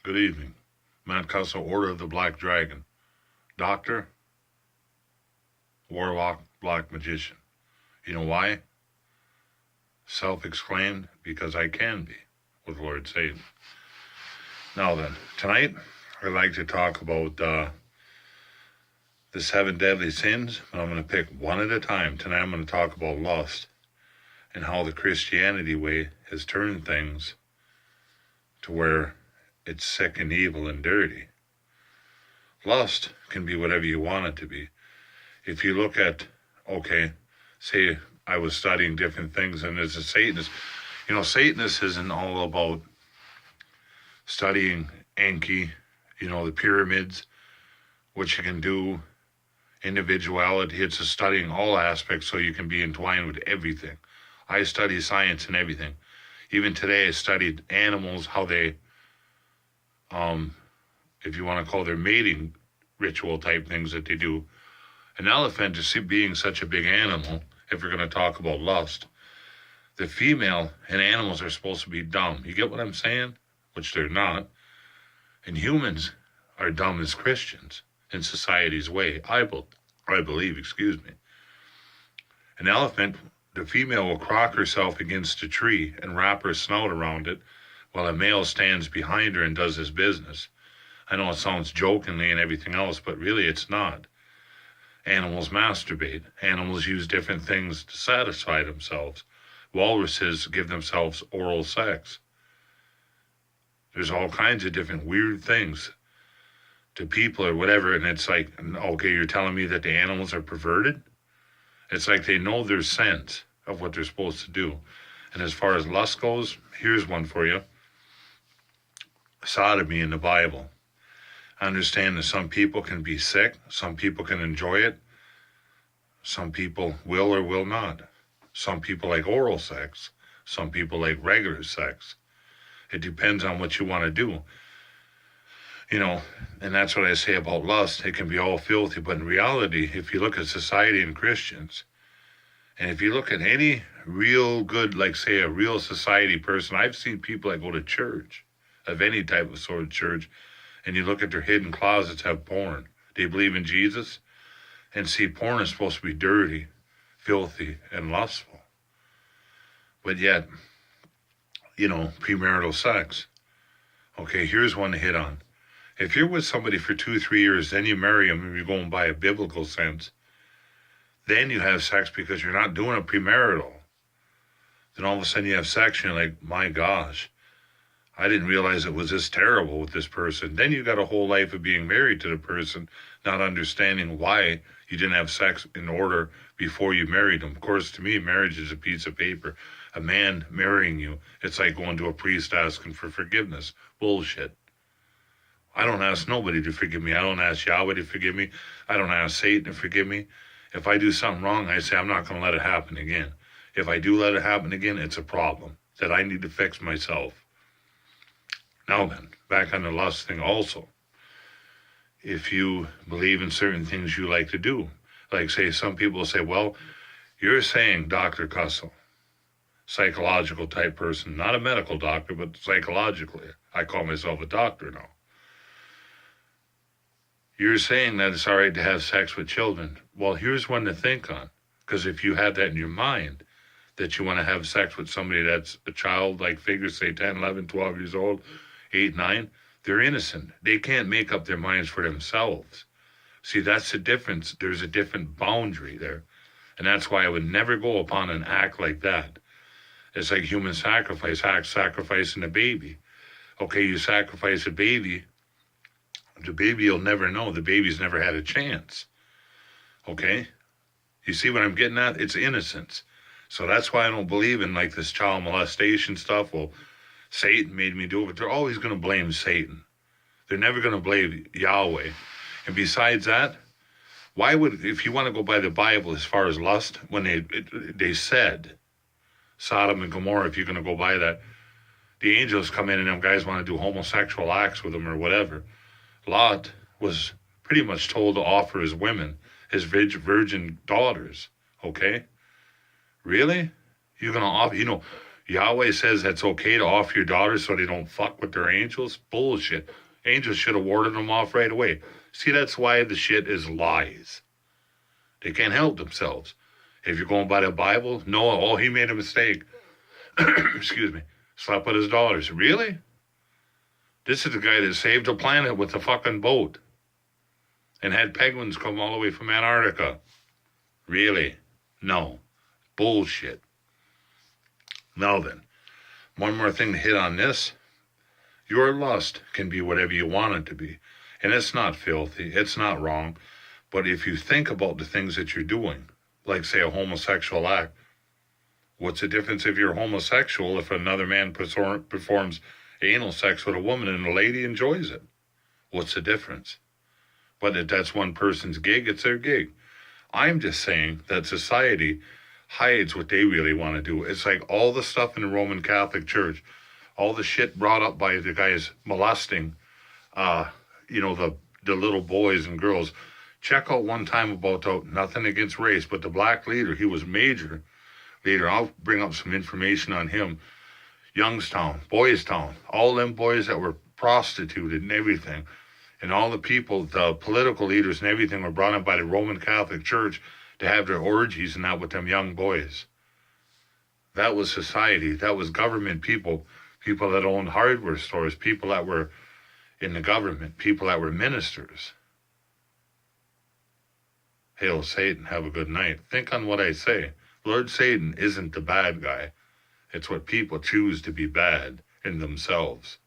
Good evening. Matt Cusso, Order of the Black Dragon. Doctor, Warlock, Black Magician. You know why? Self-exclaimed, because I can be, with Lord Satan. Now then, tonight, I'd like to talk about the 7 deadly sins, but I'm going to pick one at a time. Tonight I'm going to talk about lust and how the Christianity way has turned things to where it's sick and evil and dirty. Lust can be whatever you want it to be. If you look at, say I was studying different things, and as a Satanist, Satanist isn't all about studying Enki, the pyramids, what you can do, individuality. It's just studying all aspects so you can be entwined with everything. I study science and everything. Even today I studied animals, how they, if you want to call their mating ritual type things that they do. An elephant is being such a big animal, if we're going to talk about lust. The female and animals are supposed to be dumb. You get what I'm saying? Which they're not. And humans are dumb as Christians in society's way. I believe. An elephant, the female will crock herself against a tree and wrap her snout around it while a male stands behind her and does his business. I know it sounds jokingly and everything else, but really it's not. Animals masturbate. Animals use different things to satisfy themselves. Walruses give themselves oral sex. There's all kinds of different weird things to people or whatever, and it's like, okay, you're telling me that the animals are perverted? It's like they know their sense of what they're supposed to do. And as far as lust goes, here's one for you. Sodomy in the Bible. I understand that some people can be sick, some people can enjoy it, some people will or will not. Some people like oral sex, some people like regular sex. It depends on what you want to do. And that's what I say about lust. It can be all filthy, but in reality, if you look at society and Christians, and if you look at any real good, like say a real society person, I've seen people that go to church, of any type of sort of church, and you look at their hidden closets have porn. They believe in Jesus, and see, porn is supposed to be dirty, filthy, and lustful. But yet, premarital sex. Okay, here's one to hit on. If you're with somebody for 2-3 years, then you marry them and you're going by a biblical sense, then you have sex because you're not doing a premarital. Then all of a sudden you have sex and you're like, my gosh, I didn't realize it was this terrible with this person. Then you got a whole life of being married to the person, not understanding why you didn't have sex in order before you married them. Of course, to me, marriage is a piece of paper. A man marrying you, it's like going to a priest asking for forgiveness. Bullshit. I don't ask nobody to forgive me. I don't ask Yahweh to forgive me. I don't ask Satan to forgive me. If I do something wrong, I say I'm not going to let it happen again. If I do let it happen again, it's a problem that I need to fix myself. Now then, back on the lust thing also. If you believe in certain things you like to do, like say some people say, well, you're saying, Dr. Cusso, psychological type person, not a medical doctor, but psychologically. I call myself a doctor now. You're saying that it's all right to have sex with children. Well, here's one to think on. Because if you have that in your mind, that you want to have sex with somebody that's a childlike figure, say 10, 11, 12 years old, 8, 9, they're innocent. They can't make up their minds for themselves. See, that's the difference. There's a different boundary there. And that's why I would never go upon an act like that. It's like human sacrifice, sacrificing a baby. Okay, you sacrifice a baby, the baby will never know. The baby's never had a chance. Okay? You see what I'm getting at? It's innocence. So that's why I don't believe in like this child molestation stuff. Well, Satan made me do it, but they're always going to blame Satan. They're never going to blame Yahweh. And besides that, why would, if you want to go by the Bible as far as lust, when they said Sodom and Gomorrah, if you're going to go by that, the angels come in and them guys want to do homosexual acts with them or whatever. Lot was pretty much told to offer his women, his virgin daughters, okay? Really? You're going to offer, Yahweh says it's okay to off your daughters so they don't fuck with their angels. Bullshit. Angels should have warded them off right away. See, that's why the shit is lies. They can't help themselves. If you're going by the Bible, Noah, oh, he made a mistake. Excuse me. Slept with his daughters. Really? This is the guy that saved the planet with a fucking boat and had penguins come all the way from Antarctica. Really? No. Bullshit. Now then, one more thing to hit on this. Your lust can be whatever you want it to be. And it's not filthy. It's not wrong. But if you think about the things that you're doing, like, say, a homosexual act, what's the difference if you're homosexual if another man performs anal sex with a woman and the lady enjoys it? What's the difference? But if that's one person's gig, it's their gig. I'm just saying that society hides what they really want to do. It's like all the stuff in the Roman Catholic Church, all the shit brought up by the guys molesting, the little boys and girls. Check out one time about nothing against race, but the black leader, he was major leader. I'll bring up some information on him. Youngstown, Boys Town, all them boys that were prostituted and everything. And all the people, the political leaders and everything were brought in by the Roman Catholic Church to have their orgies and that with them young boys. That was society. That was government people that owned hardware stores, people that were in the government, people that were ministers. Hail Satan, have a good night. Think on what I say. Lord Satan isn't the bad guy. It's what people choose to be bad in themselves.